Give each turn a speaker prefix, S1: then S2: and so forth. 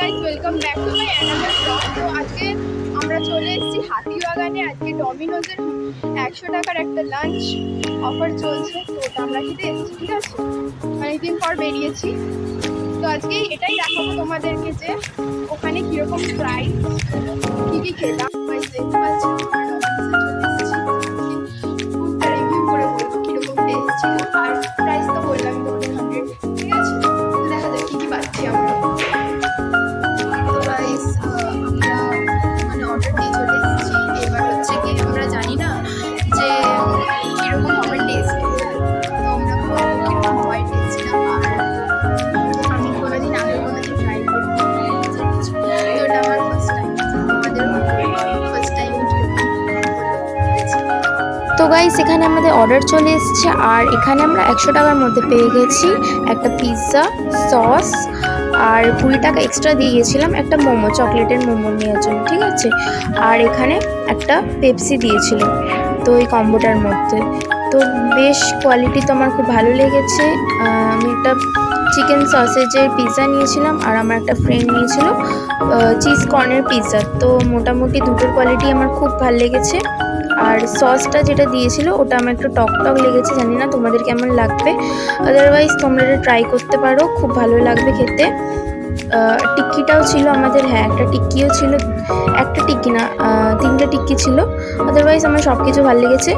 S1: Guys, welcome back to my another blog. তো আজকে আমরা চলে এসেছি হাতিবাগানে। আজকে ডমিনোজের 100 টাকার একটা লাঞ্চ অফার চলছে, তো ওটা আমরা খেতে এসেছি। ঠিক আছে, অনেকদিন পর বেরিয়েছি, তো আজকে এটাই দেখাবো তোমাদেরকে যে ওখানে কীরকম প্রাইস, কী কী খেলাম। দেখতে পাচ্ছি ফুডটা রিভিউ করে বলবো কীরকম টেস্ট ছিল, আর প্রাইস তো বললাম তোমাদের 100। ঠিক আছে, দেখা যাক কী কী পাচ্ছি আমরা। আমরা অর্ডার দিয়ে চলে এসেছি। এবার হচ্ছে কি, আমরা জানি না যে কীরকম হবে টেস্ট, তো আমরা কীরকম হয় টেস্টটা। আর আমি কোনোদিন ট্রাই করিনি, তো এটা আমার ফার্স্ট টাইম। আমাদের ফার্স্ট টাইম।
S2: তো গাইস, এখানে আমাদের অর্ডার চলে এসেছে আর এখানে আমরা 100 টাকার মধ্যে পেয়ে গেছি একটা পিৎজা, সস আর 20 টাকা এক্সট্রা দিয়ে গেছিলাম একটা মোমো, চকলেটের মোমো নেওয়ার জন্য। ঠিক আছে, আর এখানে একটা পেপসি দিয়েছিল তো এই কম্বোটার মধ্যে। তো বেশ কোয়ালিটি তো আমার খুব ভালো লেগেছে। আমি একটা চিকেন সসেজের পিৎজা নিয়েছিলাম আর আমার একটা ফ্রেন্ড নিয়েছিল চিজ কর্নের পিৎজা। তো মোটামুটি দুটোর কোয়ালিটি আমার খুব ভালো লেগেছে। আর সসটা যেটা দিয়েছিল ওটা আমার একটু টক টক লেগেছে, জানি না তোমাদের কেমন লাগবে। আদারওয়াইজ তোমরা এটা ট্রাই করতে পারো, খুব ভালো লাগবে খেতে। টিক্কিটাও ছিল আমাদের, হ্যাঁ একটা টিক্কিও ছিল, একটা টিক্কি না 3টে টিক্কি ছিল। আদারওয়াইজ আমার সব কিছু ভালো লেগেছে।